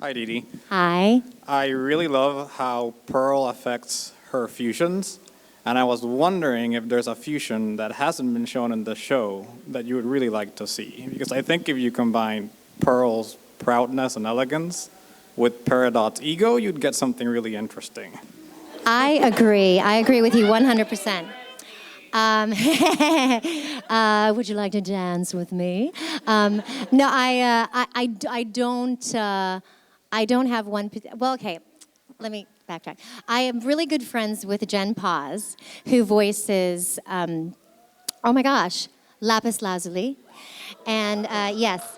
Hi, Deedee. Hi. I really love how Pearl affects her fusions, and I was wondering if there's a fusion that hasn't been shown in the show that you would really like to see. Because I think if you combine Pearl's proudness and elegance with Peridot's ego, you'd get something really interesting. I agree. I agree with you 100%. Would you like to dance with me? No, I don't have one. Well, okay, let me backtrack. I am really good friends with Jen Paz, who voices, oh my gosh, Lapis Lazuli. And yes,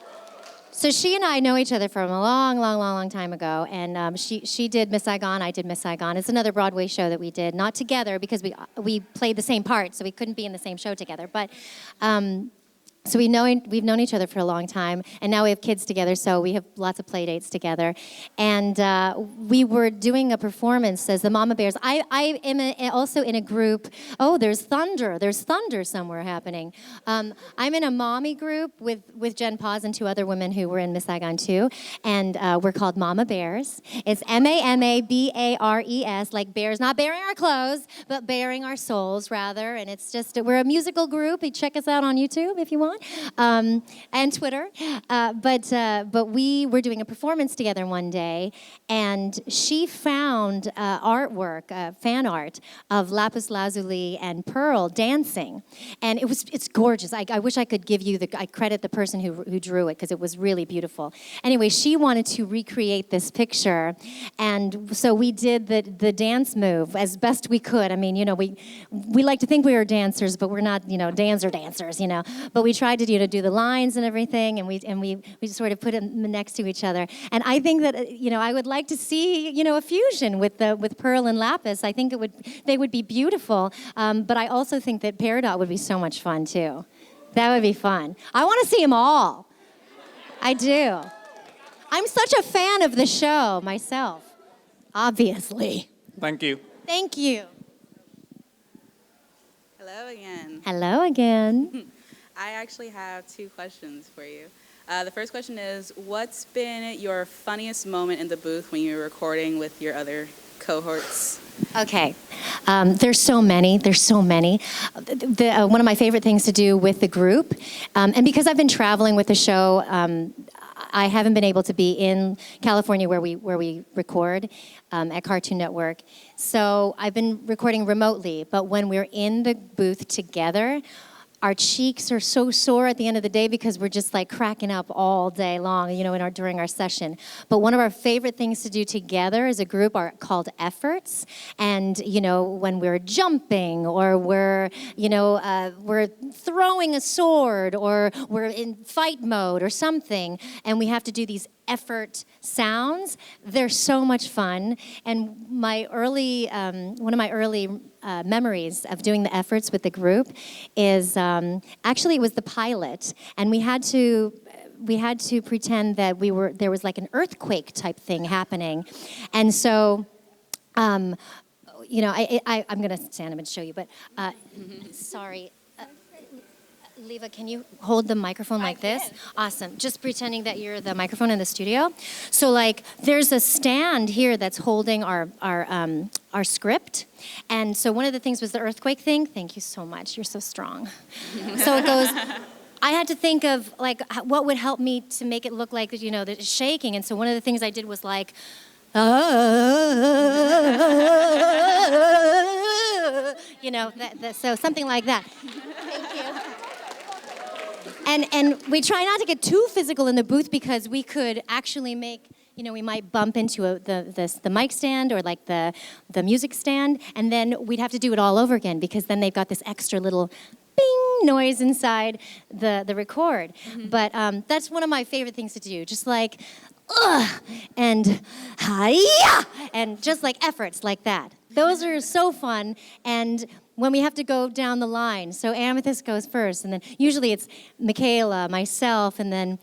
so she and I know each other from a long time ago, and she did Miss Saigon, I did Miss Saigon. It's another Broadway show that we did, not together because we played the same part, so we couldn't be in the same show together. But so we've known each other for a long time, and now we have kids together, so we have lots of play dates together. And we were doing a performance as the Mama Bears. I am also in a group. Oh, there's thunder somewhere happening. I'm in a mommy group with Jen Paz and two other women who were in Miss Saigon too, and we're called Mama Bears. It's MAMABARES, like bears, not bearing our clothes, but bearing our souls rather. And it's just we're a musical group. You check us out on YouTube if you want. And Twitter, but we were doing a performance together one day, and she found artwork, fan art of Lapis Lazuli and Pearl dancing, and it's gorgeous. I wish I could give you I credit the person who drew it because it was really beautiful. Anyway, she wanted to recreate this picture, and so we did the dance move as best we could. I mean, we like to think we are dancers, but we're not, dancers, but we tried to do the lines and everything, and we just sort of put them next to each other. And I think that I would like to see a fusion with Pearl and Lapis. I think they would be beautiful. But I also think that Peridot would be so much fun too. That would be fun. I want to see them all. I do. I'm such a fan of the show myself, obviously. Thank you. Thank you. Hello again. Hello again. I actually have two questions for you. The first question is, what's been your funniest moment in the booth when you were recording with your other cohorts? Okay, there's so many. One of my favorite things to do with the group, and because I've been traveling with the show, I haven't been able to be in California where we record at Cartoon Network. So I've been recording remotely, but when we're in the booth together, our cheeks are so sore at the end of the day because we're just like cracking up all day long, during our session. But one of our favorite things to do together as a group are called efforts. And, when we're jumping or we're throwing a sword or we're in fight mode or something, and we have to do these effort sounds, they're so much fun. And one of my early memories of doing the efforts with the group is actually it was the pilot, and we had to pretend that there was like an earthquake type thing happening, and so I'm gonna stand up and show you, but sorry. Leva, can you hold the microphone like this? Awesome. Just pretending that you're the microphone in the studio. So there's a stand here that's holding our script. And so one of the things was the earthquake thing. Thank you so much. You're so strong. So it goes, I had to think of what would help me to make it look like, the shaking. And so one of the things I did was so something like that. Thank you. And we try not to get too physical in the booth because we could actually make, we might bump into the mic stand or the music stand, and then we'd have to do it all over again because then they've got this extra little bing noise inside the record. Mm-hmm. But that's one of my favorite things to do, just and hi-ya, and just efforts like that. Those are so fun. And when we have to go down the line, so Amethyst goes first, and then usually it's Michaela, myself, and then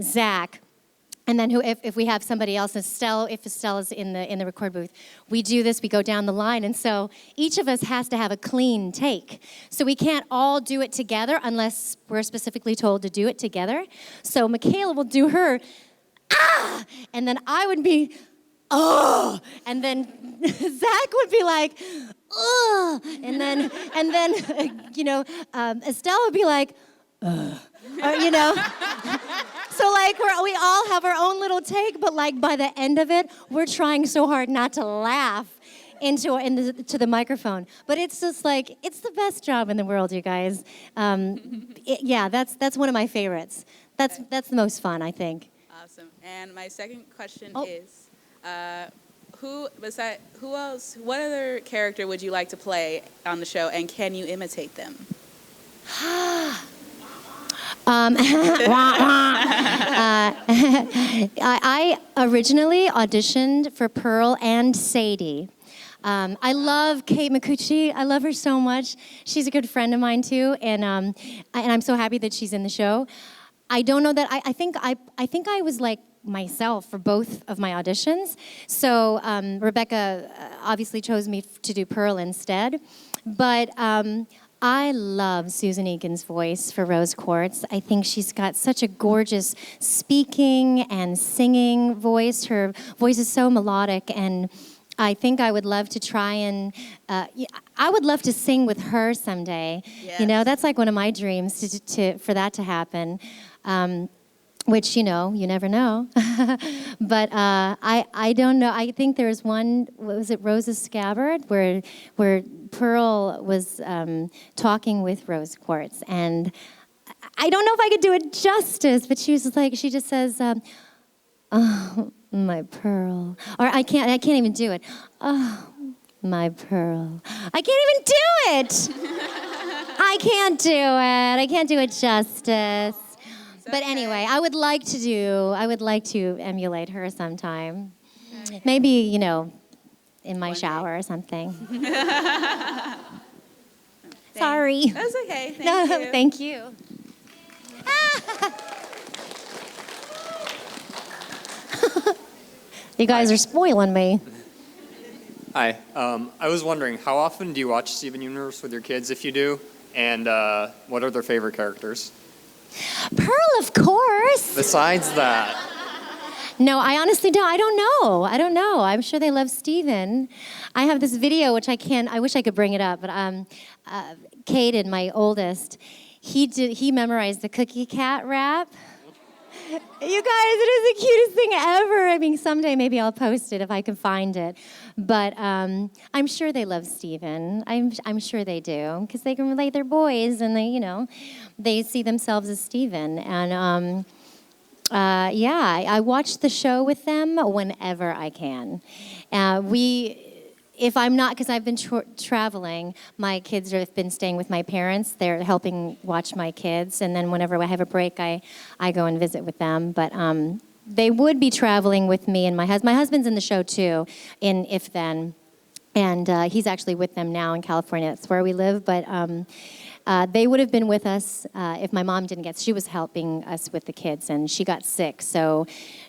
Zach, and then if we have somebody else, if Estella's in the record booth, we do this. We go down the line, and so each of us has to have a clean take. So we can't all do it together unless we're specifically told to do it together. So Michaela will do her ah, and then I would be, oh, and then Zach would be like, ugh, and then Estelle would be like, you know. So like we all have our own little take, but like by the end of it, we're trying so hard not to laugh to the microphone. But it's just like, it's the best job in the world, you guys. That's one of my favorites. That's the most fun, I think. Awesome. And my second question Oh. is, who else, what other character would you like to play on the show, and can you imitate them? I originally auditioned for Pearl and Sadie. I love Kate Micucci. I love her so much. She's a good friend of mine too, and I'm so happy that she's in the show. I don't know that I think I was like myself for both of my auditions. So Rebecca obviously chose me to do Pearl instead, but I love Susan Egan's voice for Rose Quartz. I think she's got such a gorgeous speaking and singing voice. Her voice is so melodic, and I think I would love to try and, I would love to sing with her someday. Yes. You know, that's like one of my dreams for that to happen. Which, you know, you never know. But I don't know. I think there's one, what was it, Rose's Scabbard, where Pearl was talking with Rose Quartz. And I don't know if I could do it justice, but she just says, oh, my Pearl. Or I can't even do it. Oh, my Pearl. I can't even do it. I can't do it. I can't do it justice. But anyway, I would like to emulate her sometime. Okay. Maybe, you know, in my shower or something. Sorry. That's okay. Thank No, you. thank you. You guys are spoiling me. Hi. I was wondering, how often do you watch Steven Universe with your kids, if you do? And what are their favorite characters? Pearl, of course. Besides that. No, I honestly don't. I don't know. I'm sure they love Steven. I have this video, which I wish I could bring it up, but Caden, my oldest, he memorized the Cookie Cat rap. You guys, it is the cutest thing ever. I mean, someday maybe I'll post it if I can find it. But I'm sure they love Steven. I'm sure they do, because they can relate. They're boys, and they see themselves as Steven. And I watch the show with them whenever I can. If I'm not, because I've been traveling, my kids have been staying with my parents. They're helping watch my kids, and then whenever I have a break, I go and visit with them. But they would be traveling with me and my husband. My husband's in the show too, in If Then, and he's actually with them now in California. That's where we live. But they would have been with us if my mom didn't she was helping us with the kids, and she got sick. So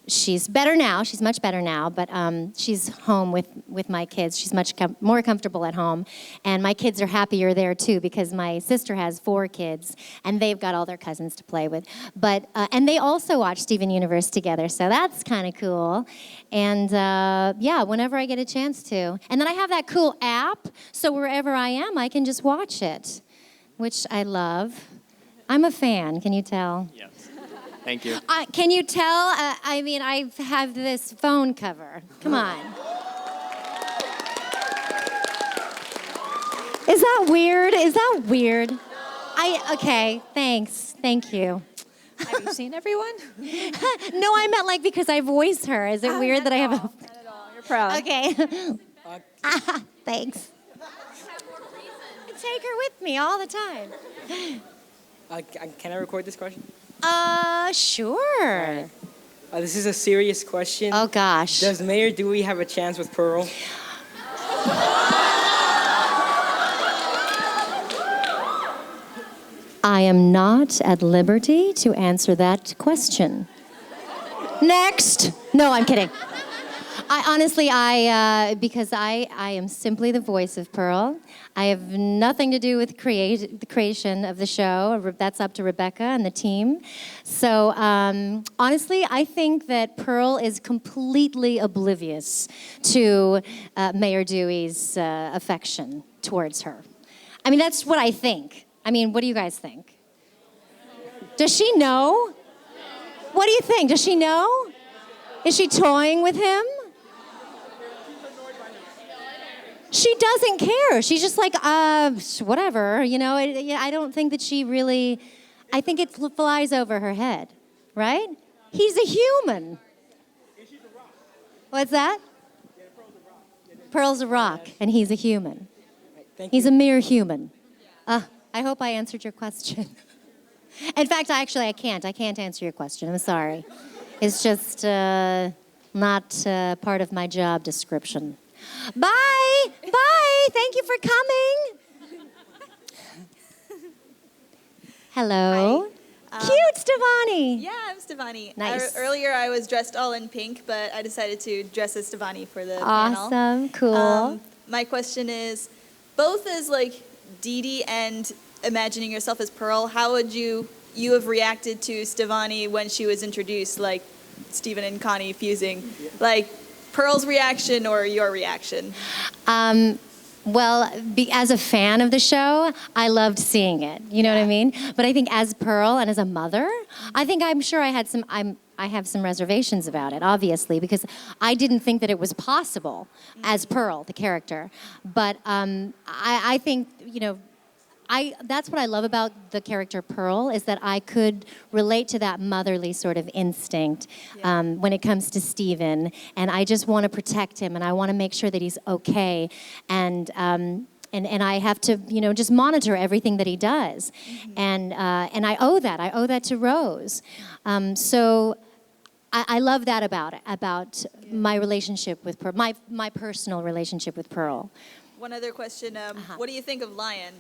she's better now. She's much better now, but she's home with my kids. She's much more comfortable at home. And my kids are happier there, too, because my sister has 4 kids, and they've got all their cousins to play with. But and they also watch Steven Universe together, so that's kind of cool. And, whenever I get a chance to. And then I have that cool app, so wherever I am, I can just watch it, which I love. I'm a fan, can you tell? Yes. Thank you. Can you tell? I have this phone cover. Come on. Is that weird? Okay, thanks. Thank you. Have you seen everyone? No, I meant because I voice her. Is it weird that I have a... Not at all. You're proud. Okay. Thanks. I take her with me all the time. Can I record this question? Sure. This is a serious question. Oh, gosh. Does Mayor Dewey have a chance with Pearl? I am not at liberty to answer that question. Next. No, I'm kidding. Because I am simply the voice of Pearl. I have nothing to do with the creation of the show. That's up to Rebecca and the team. So honestly, I think that Pearl is completely oblivious to Mayor Dewey's affection towards her. I mean, that's what I think. I mean, what do you guys think? Does she know? What do you think? Does she know? Is she toying with him? She doesn't care. She's just like, whatever, you know. I don't think that she really, I think it flies over her head, right? He's a human. What's that? Pearl's a rock, and he's a human. He's a mere human. I hope I answered your question. In fact, I can't. I can't answer your question. I'm sorry. It's just not part of my job description. Bye. Bye. Thank you for coming. Hello. Cute, Stevonnie. Yeah, I'm Stevonnie. Nice. Earlier I was dressed all in pink, but I decided to dress as Stevonnie for the panel. Awesome. Cool. My question is, both as like Deedee and imagining yourself as Pearl, how would you have reacted to Stevonnie when she was introduced, like Stephen and Connie fusing? Like Pearl's reaction or your reaction? Well, as a fan of the show, I loved seeing it. You know what I mean? But I think as Pearl and as a mother, I'm sure I have some reservations about it, obviously, because I didn't think that it was possible as Pearl, the character. But I think, that's what I love about the character Pearl, is that I could relate to that motherly sort of instinct when it comes to Stephen, and I just want to protect him, and I want to make sure that he's okay, and I have to, just monitor everything that he does, and I owe that to Rose, so I love that about my relationship with Pearl, my personal relationship with Pearl. One other question, what do you think of Lion?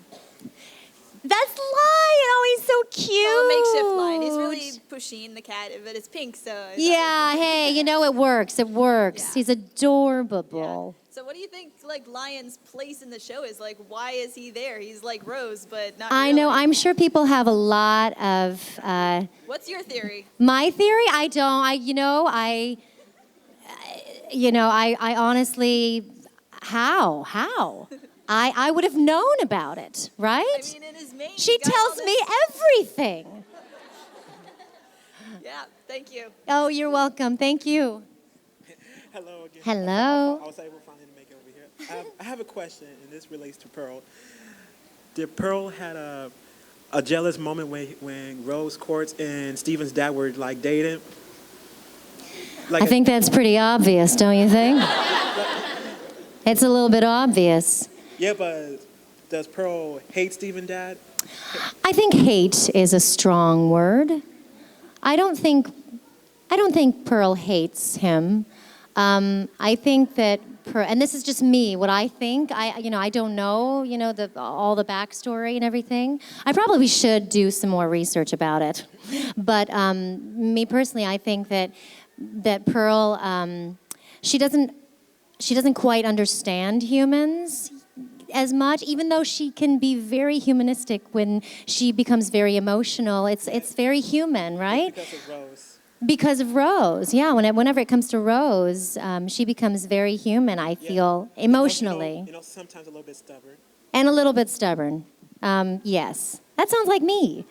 That's Lion. Oh, he's so cute. Well, a makeshift Lion. He's really Pusheen, the cat, but it's pink, so... Yeah, hey, it works. It works. Yeah. He's adorable. Yeah. So what do you think, like, Lion's place in the show is? Like, why is he there? He's like Rose, but not I really. know. I'm sure people have a lot of... What's your theory? My theory? I honestly... How? I would have known about it, right? I mean, in his name. She he's got all tells me this- everything. Yeah, thank you. Oh, you're welcome. Thank you. Hello again. Hello. I was able finally to make it over here. I have a question, and this relates to Pearl. Did Pearl had a jealous moment when Rose Quartz and Steven's dad were like dating? I think that's pretty obvious, don't you think? It's a little bit obvious. Yeah, but does Pearl hate Steven's dad? I think hate is a strong word. I don't think Pearl hates him. I think that and this is just me, what I think. I don't know, all the backstory and everything. I probably should do some more research about it. But me personally, I think that Pearl, she doesn't quite understand humans as much, even though she can be very humanistic when she becomes very emotional. It's very human, right? Because of Rose. Because of Rose, yeah. Whenever it comes to Rose, she becomes very human, I feel, emotionally. Sometimes a little bit stubborn. And a little bit stubborn. Yes. That sounds like me.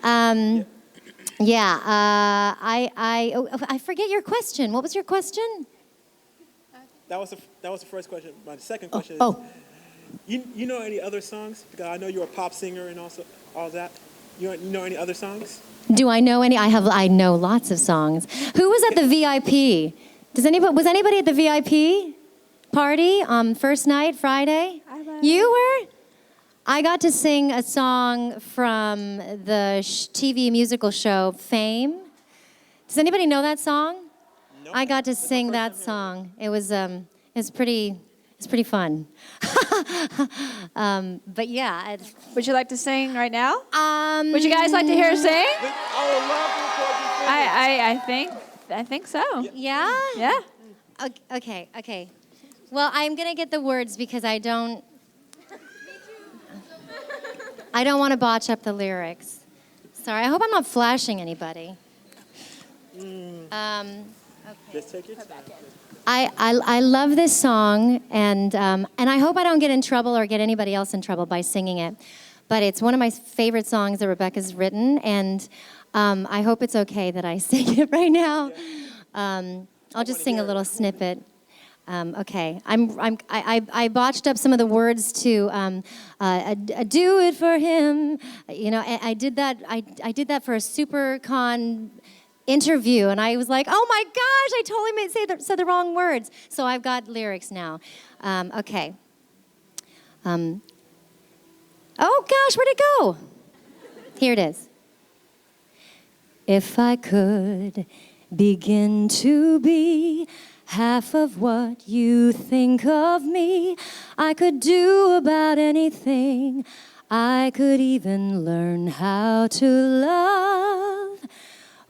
I forget your question. What was your question? That was the first question. My second question Oh. is, you know any other songs? Because I know you're a pop singer and also all that. You know any other songs? Do I know any? I know lots of songs. Who was at the VIP? Was anybody at the VIP party first night, Friday? I was. You were? I got to sing a song from the TV musical show Fame. Does anybody know that song? No. I got to sing that song. It was pretty fun. But yeah. Would you like to sing right now? Would you guys like to hear her sing? I would love to record you singing. I think so. Yeah? Yeah. Okay. Well, I'm gonna get the words because I don't want to botch up the lyrics. Sorry. I hope I'm not flashing anybody. Okay. Just take your time. I love this song, and I hope I don't get in trouble or get anybody else in trouble by singing it. But it's one of my favorite songs that Rebecca's written, and I hope it's okay that I sing it right now. I'll just sing a little snippet. Okay, I botched up some of the words to do it for him. You know, I did that. I did that for a Supercon interview, and I was like, oh my gosh, I totally said the wrong words. So I've got lyrics now. Okay. Oh gosh, where'd it go? Here it is. If I could begin to be half of what you think of me, I could do about anything. I could even learn how to love.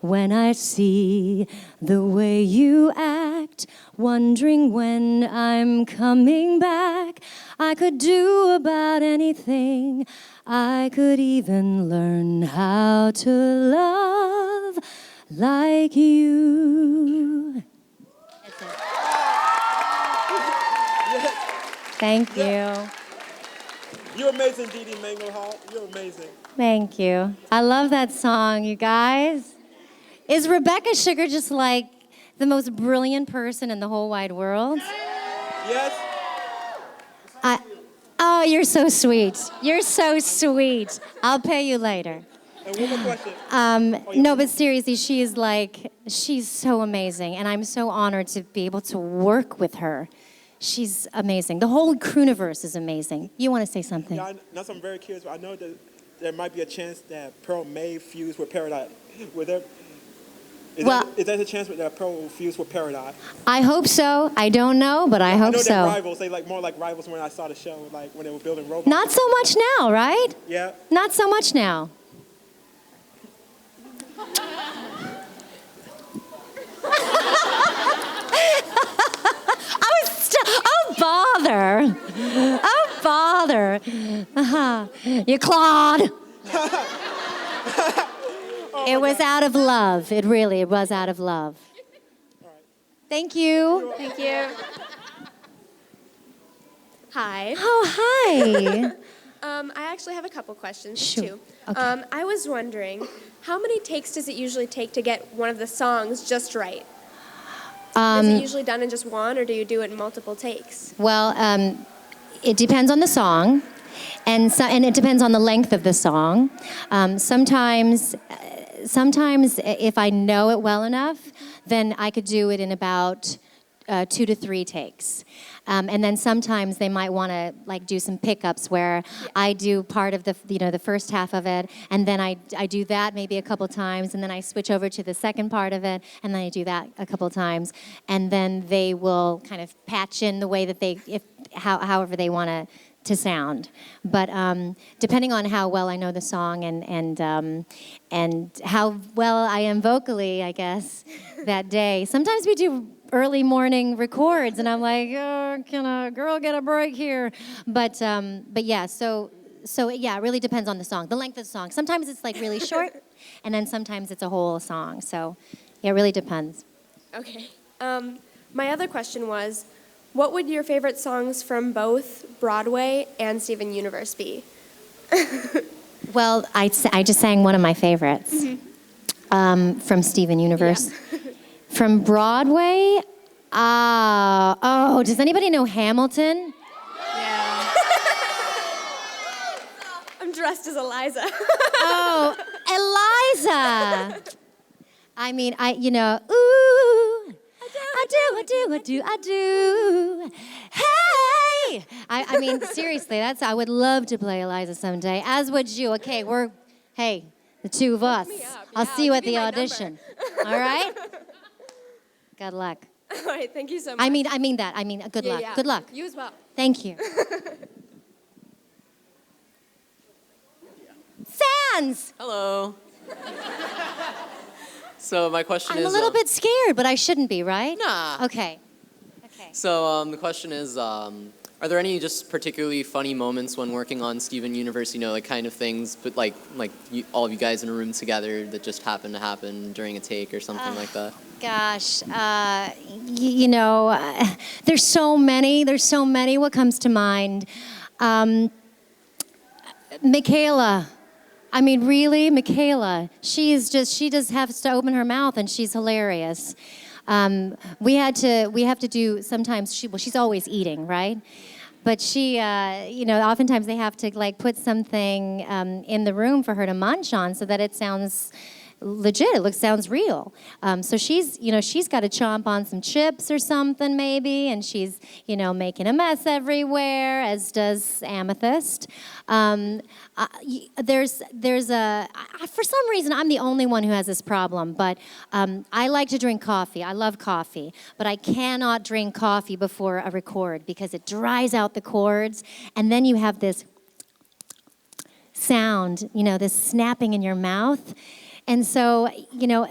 When I see the way you act, wondering when I'm coming back, I could do about anything. I could even learn how to love like you. That's it. Thank you. You're amazing, Deedee Magno. You're amazing. Thank you. I love that song, you guys. Is Rebecca Sugar just like the most brilliant person in the whole wide world? Yes. Oh, you're so sweet. You're so sweet. I'll pay you later. And one more question. No, but seriously, she's so amazing, and I'm so honored to be able to work with her. She's amazing. The whole Crooniverse is amazing. You want to say something? Yeah, that's I'm very curious. I know that there might be a chance that Pearl may fuse with Paradise. Is there a chance that Pearl will fuse with Paradise? I hope so. I don't know, but I hope know so. they're rivals. They more like rivals when I saw the show, like when they were building robots. Not so much now, right? Yeah. Not so much now. Oh, bother. Oh, bother. You clawed. It was out of love. It was out of love. Thank you. Thank you. Hi. Oh, hi. I actually have a couple questions Sure. too. Okay. I was wondering, how many takes does it usually take to get one of the songs just right? Is it usually done in just one, or do you do it in multiple takes? Well, it depends on the song, and it depends on the length of the song. Sometimes if I know it well enough, then I could do it in about 2 to 3 takes. And then sometimes they might want to do some pickups where I do part of the first half of it, and then I do that maybe a couple times, and then I switch over to the second part of it, and then I do that a couple times, and then they will kind of patch in the way that however they want to sound. But depending on how well I know the song and how well I am vocally, I guess, that day. Sometimes we do early morning records, and I'm like, oh, can a girl get a break here? But yeah, so yeah, it really depends on the song, the length of the song. Sometimes it's really short, and then sometimes it's a whole song. So yeah, it really depends. Okay. My other question was, what would your favorite songs from both Broadway and Steven Universe be? Well, I just sang one of my favorites from Steven Universe. Yeah. From Broadway, does anybody know Hamilton? Yeah. I'm dressed as Eliza. Oh, Eliza. I mean, ooh, I do. Hey! I mean, seriously, I would love to play Eliza someday, as would you. Okay, the two of us. I'll see you at the audition. All right? Good luck. All right, thank you so much. I mean that. Good luck. Yeah. Good luck. You as well. Thank you. Sans! Hello. So my question is... I'm a little bit scared, but I shouldn't be, right? Nah. Okay. So the question is, are there any just particularly funny moments when working on Steven Universe? You know, like kind of things, but all of you guys in a room together that just happened to happen during a take or something like that. Gosh, there's so many. There's so many. What comes to mind? Michaela. I mean, really, Michaela. She just has to open her mouth, and she's hilarious. We have to do sometimes. She's always eating, right? But she, oftentimes they have to like put something in the room for her to munch on, so that it sounds legit. It sounds real. So she's got to chomp on some chips or something maybe, and she's, making a mess everywhere, as does Amethyst. There's for some reason I'm the only one who has this problem, but I like to drink coffee. I love coffee, but I cannot drink coffee before a record because it dries out the chords, and then you have this sound, this snapping in your mouth. And so,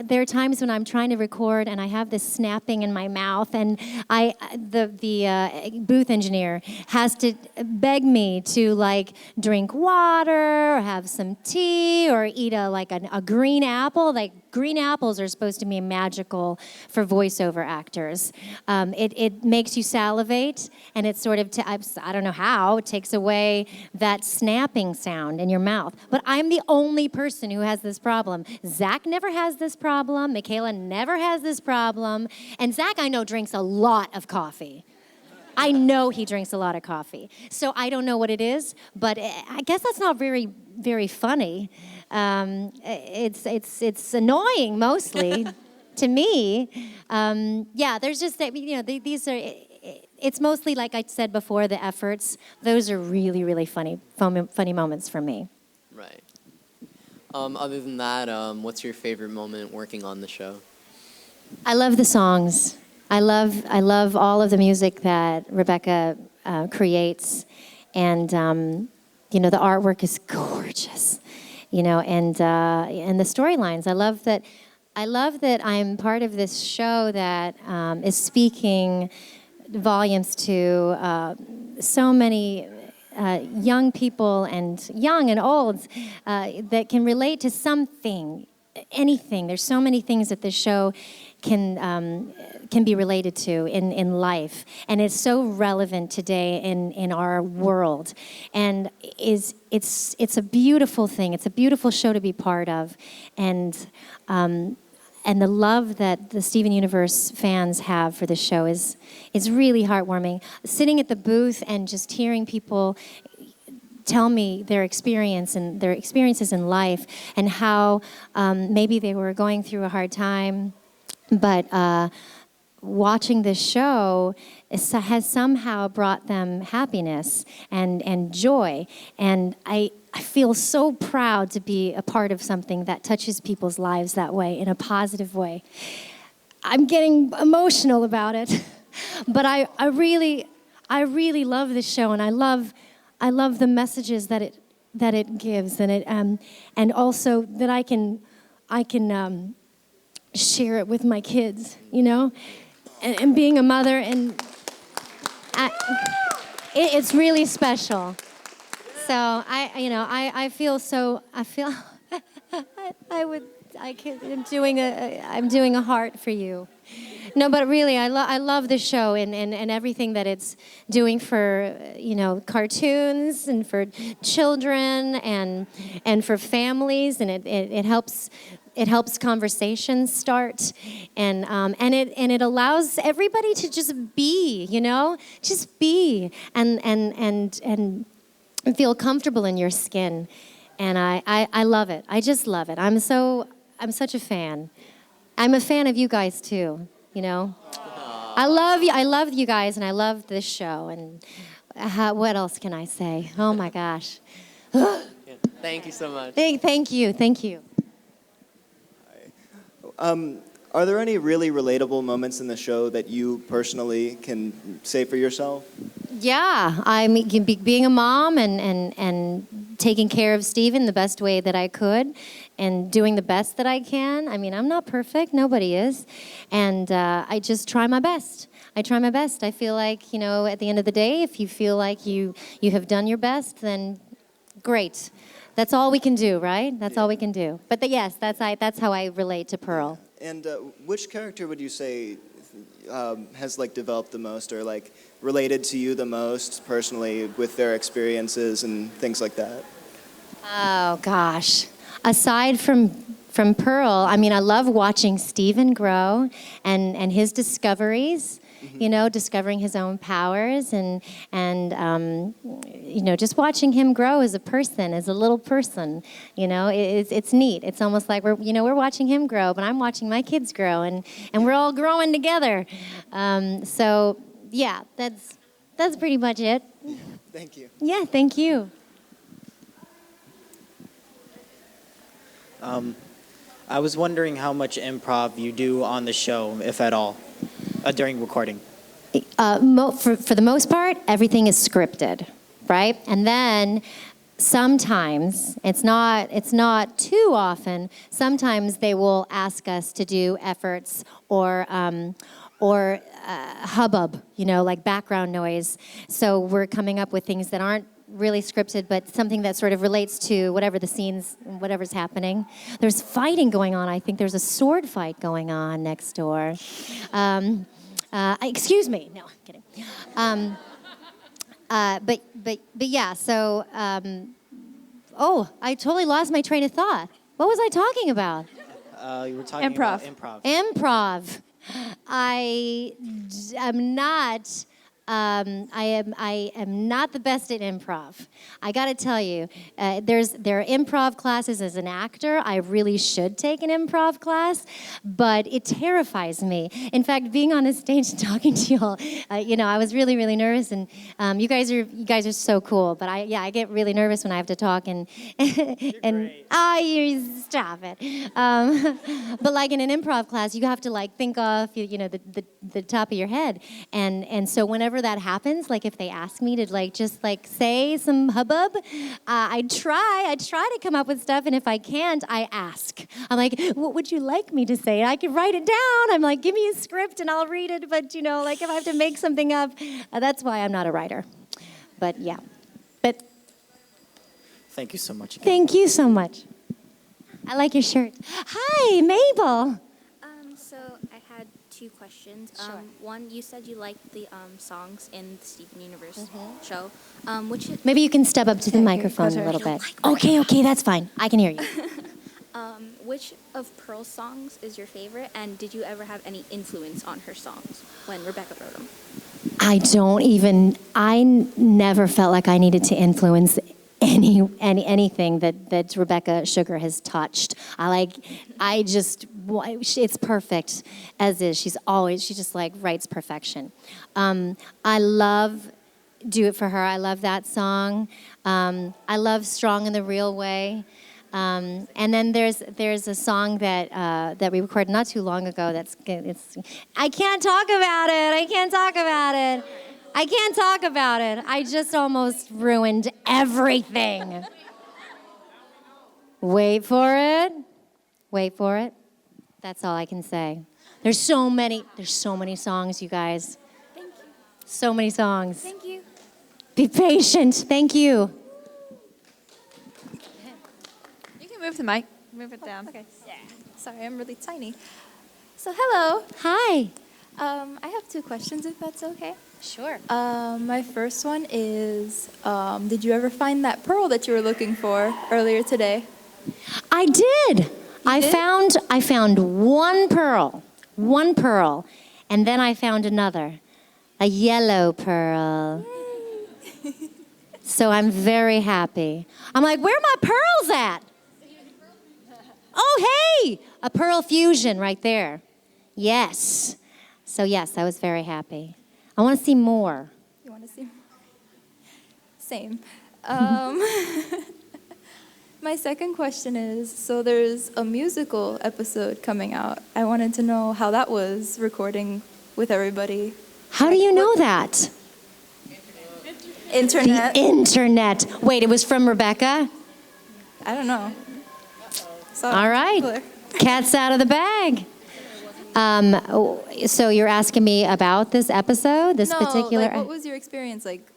there are times when I'm trying to record and I have this snapping in my mouth, and the booth engineer has to beg me to drink water or have some tea or eat a green apple. Like green apples are supposed to be magical for voiceover actors. It makes you salivate, and it sort of I don't know how it takes away that snapping sound in your mouth. But I'm the only person who has this problem. Zach never has this problem. Michaela never has this problem. And Zach, I know, drinks a lot of coffee. I know he drinks a lot of coffee. So I don't know what it is, but I guess that's not very, very funny. It's annoying mostly to me. There's just these are. It's mostly, like I said before, the efforts. Those are really, really funny moments for me. Right. Other than that, what's your favorite moment working on the show? I love the songs. I love all of the music that Rebecca creates, and the artwork is gorgeous, and the storylines. I love that I'm part of this show that is speaking volumes to so many young people, and young and old, that can relate to something, anything. There's so many things that this show can be related to in life, and it's so relevant today in our world, and it's a beautiful thing. It's a beautiful show to be part of, and the love that the Steven Universe fans have for the show is really heartwarming. Sitting at the booth and just hearing people tell me their experiences in life, and how maybe they were going through a hard time, but watching this show has somehow brought them happiness and joy. And I feel so proud to be a part of something that touches people's lives that way, in a positive way. I'm getting emotional about it, but I really love this show, and I love the messages that it gives, and also that I can share it with my kids, and being a mother, and it's really special. So I'm doing a heart for you. No, but really, I love the show and everything that it's doing for cartoons and for children and for families, and it helps conversations start, and it allows everybody to just be, and feel comfortable in your skin, and I love it. I just love it. I'm such a fan. I'm a fan of you guys too. I love you guys, and I love this show. And what else can I say? Oh my gosh. Thank you so much. Thank you. Are there any really relatable moments in the show that you personally can say for yourself? Yeah, I mean, being a mom and taking care of Steven the best way that I could and doing the best that I can. I mean, I'm not perfect. Nobody is. And I just try my best. I try my best. I feel like, you know, at the end of the day, if you feel like you have done your best, then great. That's all we can do, right? That's all we can do. But yes, that's how I relate to Pearl. And which character would you say has like developed the most, or like related to you the most personally with their experiences and things like that? Oh gosh. Aside from Pearl, I mean, I love watching Steven grow and his discoveries. You know, discovering his own powers and you know, just watching him grow as a person, as a little person. You know, it's neat. It's almost like we're watching him grow, but I'm watching my kids grow, and we're all growing together. So yeah, that's pretty much it. Thank you. Yeah, thank you. I was wondering how much improv you do on the show, if at all, during recording. For the most part, everything is scripted, right? And then sometimes, it's not too often, sometimes they will ask us to do efforts or hubbub, you know, like background noise. So we're coming up with things that aren't really scripted, but something that sort of relates to whatever the scenes, whatever's happening. There's fighting going on. I think there's a sword fight going on next door. Excuse me. No, I'm kidding. But yeah. So, oh, I totally lost my train of thought. What was I talking about? You were talking about improv. Improv. I am not. I am not the best at improv. I got to tell you, there are improv classes as an actor. I really should take an improv class, but it terrifies me. In fact, being on a stage and talking to y'all, you know, I was really, really nervous. And you guys are so cool. But I get really nervous when I have to talk and you stop it. But like in an improv class, you have to like think off the top of your head, and so whenever that happens, like if they ask me to like just like say some hubbub, I try to come up with stuff, and if I can't, I ask. I'm like, what would you like me to say? I can write it down. I'm like, give me a script and I'll read it. But you know, like if I have to make something up, that's why I'm not a writer. But yeah, but Thank you so much again. Thank you so much. I like your shirt. Hi, Mabel. So I had two questions. Sure. One, you said you liked the songs in the Steven Universe show. Which Maybe you can step up to the microphone a little bit. Okay, that's fine. I can hear you. which of Pearl's songs is your favorite, and did you ever have any influence on her songs when Rebecca wrote them? I never felt like I needed to influence anything that Rebecca Sugar has touched. It's perfect as is. She just like writes perfection. I love Do It For Her. I love that song. I love Strong in the Real Way. And then there's a song that we recorded not too long ago. I can't talk about it. I just almost ruined everything. Wait for it. That's all I can say. There's so many songs, you guys. Thank you. So many songs. Thank you. Be patient. Thank you. You can move the mic. Move it down. Okay. Yeah. Sorry, I'm really tiny. So hello. Hi. I have two questions, if that's okay. Sure. My first one is, did you ever find that pearl that you were looking for earlier today? I did. I found one pearl, and then I found another, a yellow pearl. So I'm very happy. I'm like, where are my pearls at? Oh, hey, a pearl fusion right there. Yes. So yes, I was very happy. I want to see more. You want to see? Same. My second question is, so there's a musical episode coming out. I wanted to know how that was recording with everybody. How do you know that? Internet. The internet. Wait, it was from Rebecca? I don't know. All right. Cat's out of the bag. So you're asking me about this episode, this particular... Like, what was your experience like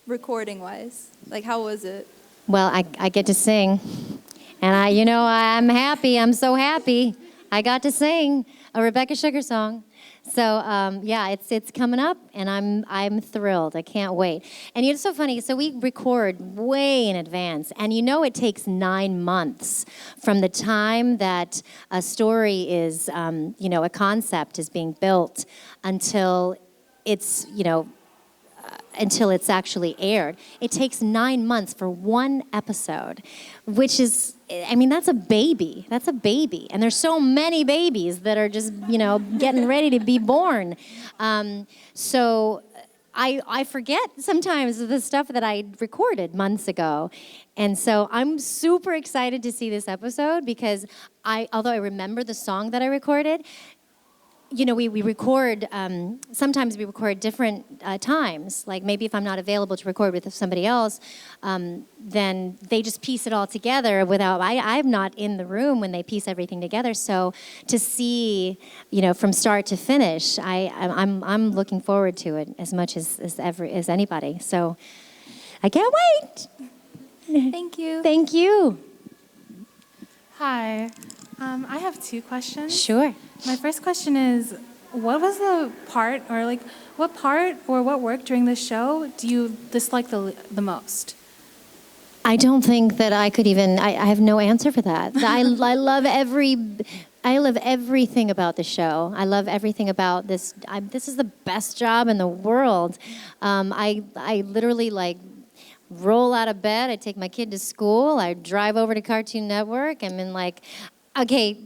recording-wise? Like, how was it? Well, I get to sing. And I'm happy. I'm so happy. I got to sing a Rebecca Sugar song. So yeah, it's coming up, and I'm thrilled. I can't wait. And it's so funny. So we record way in advance, and it takes 9 months from the time that a story is, a concept is being built until it's, until it's actually aired. It takes 9 months for one episode, which is, that's a baby. That's a baby. And there's so many babies that are just, getting ready to be born. So I forget sometimes the stuff that I recorded months ago. And so I'm super excited to see this episode because although I remember the song that I recorded, we record, sometimes we record different times. Like maybe if I'm not available to record with somebody else, then they just piece it all together without, I'm not in the room when they piece everything together. So to see, from start to finish, I'm looking forward to it as much as anybody. So I can't wait. Thank you. Thank you. Hi. I have 2 questions. Sure. My first question is, what was the part, or what part or what work during the show do you dislike the most? I don't think that I could even, I have no answer for that. I love everything about the show. I love everything about this. This is the best job in the world. I literally roll out of bed. I take my kid to school. I drive over to Cartoon Network. I'm in okay,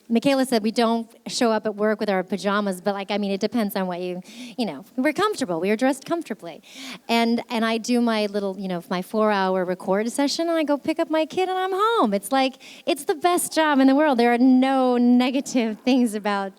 Michaela said we don't show up at work with our pajamas, but it depends on what we're comfortable. We are dressed comfortably. And I do my little, my 4-hour record session, and I go pick up my kid and I'm home. It's it's the best job in the world. There are no negative things about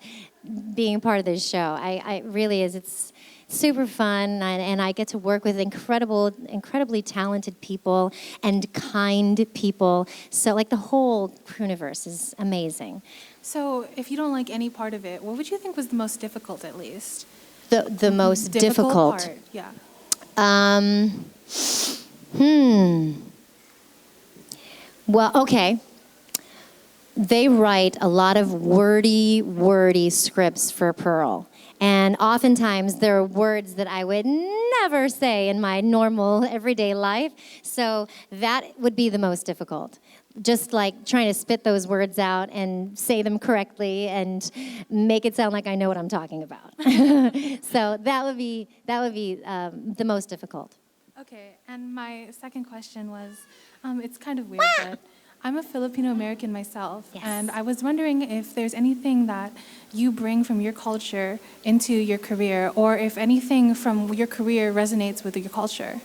being part of this show. It really is. It's super fun, and I get to work with incredibly talented people and kind people. So the whole Crewniverse is amazing. So if you don't like any part of it, what would you think was the most difficult, at least? The most difficult part, yeah. Well, okay. They write a lot of wordy scripts for Pearl. And oftentimes there are words that I would never say in my normal everyday life. So that would be the most difficult. Just trying to spit those words out and say them correctly and make it sound like I know what I'm talking about. So that would be the most difficult. Okay, and my second question was, it's kind of weird, but I'm a Filipino American myself, yes. And I was wondering if there's anything that you bring from your culture into your career, or if anything from your career resonates with your culture.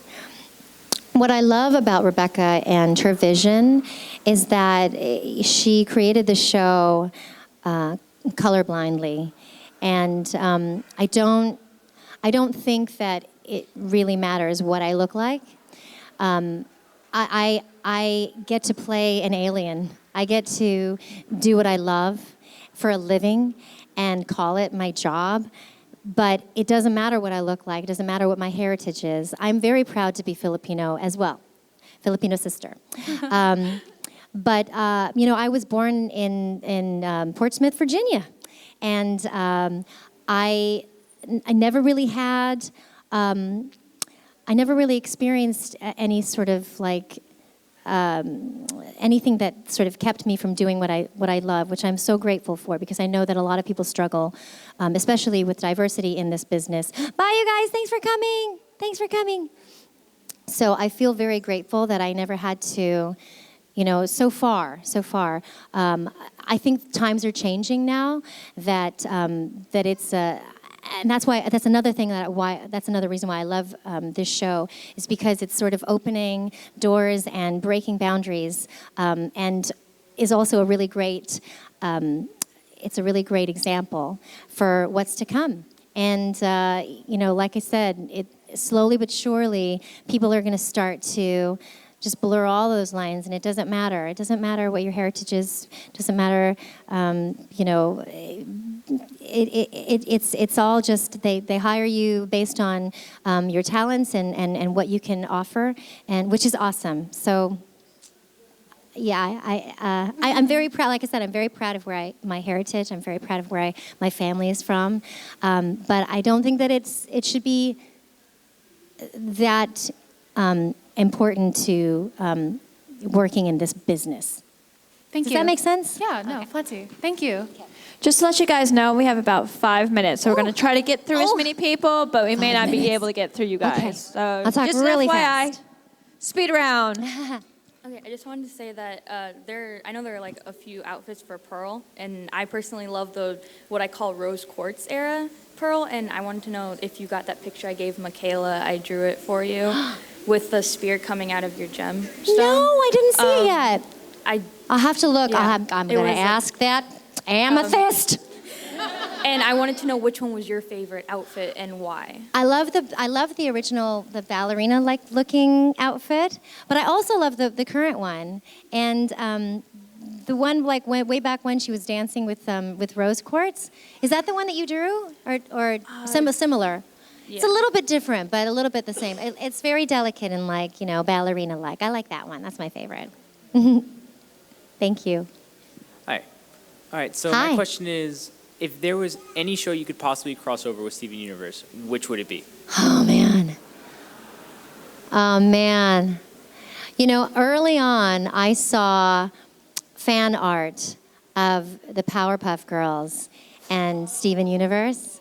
What I love about Rebecca and her vision is that she created the show colorblindly, and I don't think that it really matters what I look like. I get to play an alien. I get to do what I love for a living and call it my job. But it doesn't matter what I look like. It doesn't matter what my heritage is. I'm very proud to be Filipino as well, Filipino sister. But I was born in Portsmouth, Virginia, and I never really had. I never really experienced any sort of anything that sort of kept me from doing what I love, which I'm so grateful for, because I know that a lot of people struggle, especially with diversity in this business. Bye, you guys. Thanks for coming. Thanks for coming. So I feel very grateful that I never had to, so far. I think times are changing now. That it's and that's another reason why I love this show, is because it's sort of opening doors and breaking boundaries, and is also a really great example for what's to come. And, like I said, slowly but surely, people are going to start to just blur all those lines, and it doesn't matter. It doesn't matter what your heritage is. It doesn't matter, it's all just, they hire you based on your talents and what you can offer, and which is awesome. So, yeah, I'm very proud. Like I said, I'm very proud of my heritage. I'm very proud of where my family is from. But I don't think that it should be that important to working in this business. Thank Does you. that make sense? Yeah, no, plenty. Thank you. Just to let you guys know, we have about 5 minutes, so we're going to try to get through as many people, but we may not be able to get through you guys. Okay. So I'll talk just an really FYI. fast. Speed round. Okay, I just wanted to say that I know there are like a few outfits for Pearl, and I personally love the what I call rose quartz era Pearl, and I wanted to know if you got that picture I gave Michaela. I drew it for you with the spear coming out of your gemstone. No, I didn't see it yet. I'll have to look. Yeah, I'm going to ask that amethyst. And I wanted to know which one was your favorite outfit and why. I love the original, the ballerina like looking outfit, but I also love the current one, and the one like way back when she was dancing with rose quartz. Is that the one that you drew, or similar? Yeah. It's a little bit different, but a little bit the same. It's very delicate and like ballerina like. I like that one. That's my favorite. Thank you. Hi. All right. So Hi. my question is, if there was any show you could possibly cross over with Steven Universe, which would it be? Oh, man. Oh, man. Early on, I saw fan art of the Powerpuff Girls and Steven Universe.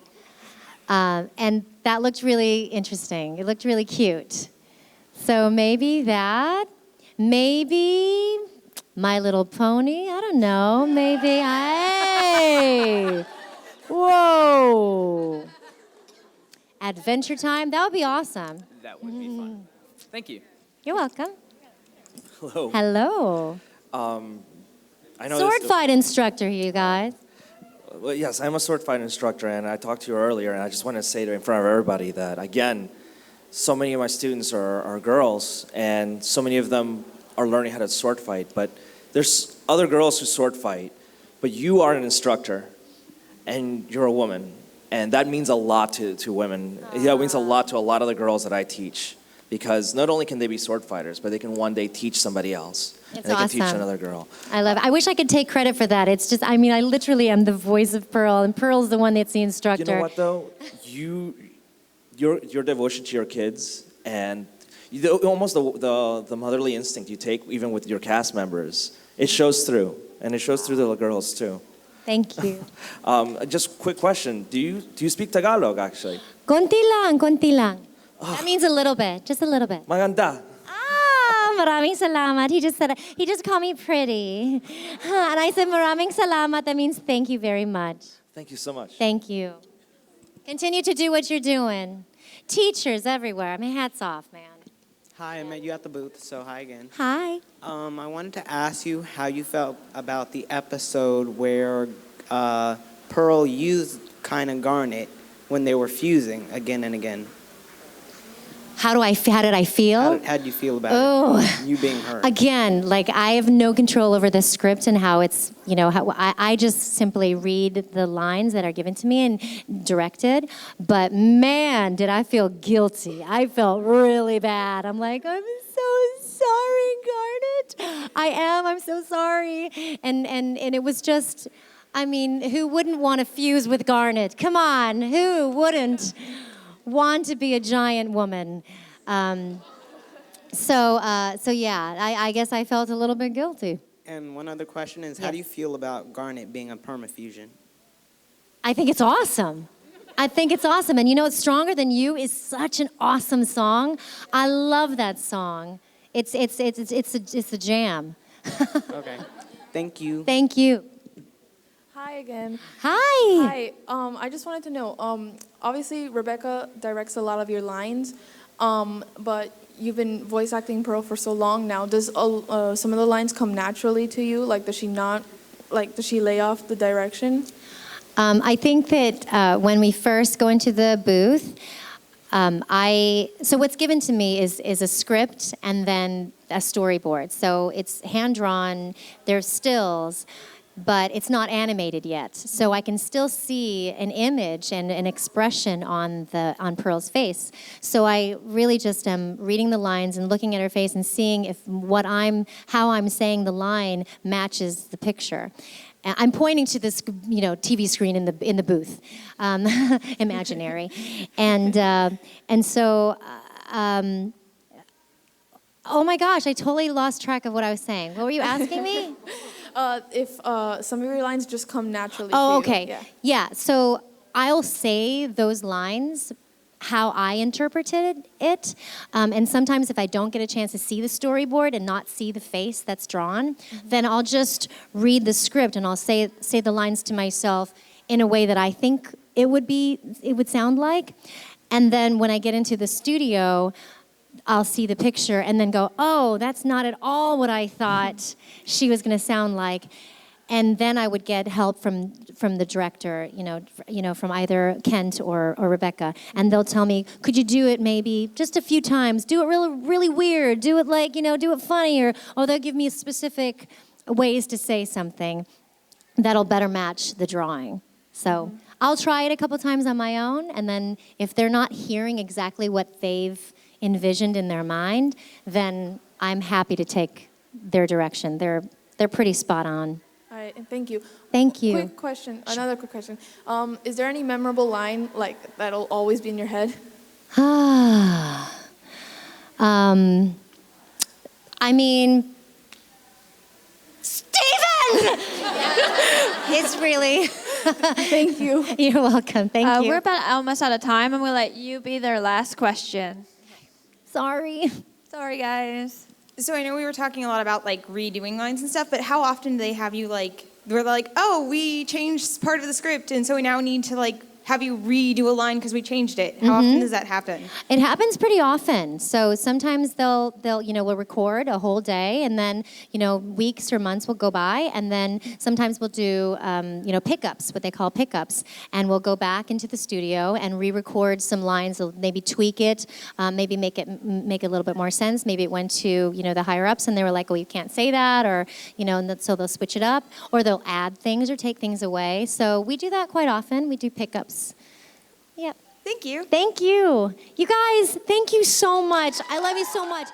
And that looked really interesting. It looked really cute. So maybe that. Maybe My Little Pony. I don't know. Maybe. Hey. Whoa. Adventure Time. That would be awesome. That would be fun. Thank you. You're welcome. Hello. Hello. I know Sword fight instructor, you guys. Well, yes, I'm a sword fight instructor, and I talked to you earlier, and I just want to say in front of everybody that, again, so many of my students are girls, and so many of them are learning how to sword fight, but there's other girls who sword fight, but you are an instructor, and you're a woman, and that means a lot to women. Yeah, it means a lot to a lot of the girls that I teach, because not only can they be sword fighters, but they can one day teach somebody else. It's and they can teach awesome. another girl. I love it. I wish I could take credit for that. It's just, I literally am the voice of Pearl, and Pearl's the one that's the instructor. You know what, though? Your devotion to your kids and almost the motherly instinct you take even with your cast members, it shows through. And it shows through the little girls, too. Thank you. Just quick question. Do you speak Tagalog, actually? Konti lang, konti lang. That means a little bit, just a little bit. Maganda. Maraming salamat. He just called me pretty. And I said, maraming salamat. That means thank you very much. Thank you so much. Thank you. Continue to do what you're doing. Teachers everywhere. Hats off, man. Hi, I met you at the booth, so hi again. Hi. I wanted to ask you how you felt about the episode where Pearl used kind of Garnet when they were fusing again and again. How did I feel? How did you feel about it? You being her. Again, I have no control over the script and how it's, how I just simply read the lines that are given to me and directed. But man, did I feel guilty. I felt really bad. I'm like, I'm so sorry, Garnet. I'm so sorry. And it was just, who wouldn't want to fuse with Garnet? Come on, who wouldn't want to be a giant woman? So yeah, I guess I felt a little bit guilty. And one other question is, how do you feel about Garnet being a permafusion? I think it's awesome. And Stronger Than You is such an awesome song. I love that song. It's a jam. Okay. Thank you. Thank you. Hi again. Hi. Hi. I just wanted to know, obviously Rebecca directs a lot of your lines, but you've been voice acting Pearl for so long now. Does some of the lines come naturally to you? Does she lay off the direction? I think that when we first go into the booth, so what's given to me is a script and then a storyboard. So it's hand-drawn, there's stills, but it's not animated yet. So I can still see an image and an expression on Pearl's face. So I really just am reading the lines and looking at her face and seeing if how I'm saying the line matches the picture. I'm pointing to this, TV screen in the booth, imaginary, and so. Oh my gosh, I totally lost track of what I was saying. What were you asking me? If some of your lines just come naturally. Oh, to you. okay. Yeah, so I'll say those lines how I interpreted it. And sometimes if I don't get a chance to see the storyboard and not see the face that's drawn, then I'll just read the script and I'll say the lines to myself in a way that I think it would sound like. And then when I get into the studio, I'll see the picture and then go, oh, that's not at all what I thought she was going to sound like. And then I would get help from the director, from either Kent or Rebecca, and they'll tell me, could you do it maybe just a few times? Do it really, really weird. Do it like, do it funny, or they'll give me specific ways to say something that'll better match the drawing. So I'll try it a couple times on my own, and then if they're not hearing exactly what they've envisioned in their mind, then I'm happy to take their direction. They're pretty spot on. All right, and thank you. Thank you. Quick question, another quick question. Is there any memorable line that'll always be in your head? I mean, Steven! It's really... Thank you. You're welcome. Thank you. We're about almost out of time. I'm going to let you be their last question. Sorry. Sorry, guys. So I know we were talking a lot about redoing lines and stuff, but how often do they have you they're like, oh, we changed part of the script, and so we now need to have you redo a line because we changed it. How often does that happen? It happens pretty often. So sometimes we'll record a whole day, and then, weeks or months will go by, and then sometimes we'll do, pickups, what they call pickups, and we'll go back into the studio and re-record some lines, maybe tweak it, maybe make a little bit more sense. Maybe it went to, the higher ups, and they were like, oh, you can't say that, or, so they'll switch it up, or they'll add things or take things away. So we do that quite often. We do pickups. Yep. Thank you. Thank you. You guys, thank you so much. I love you so much.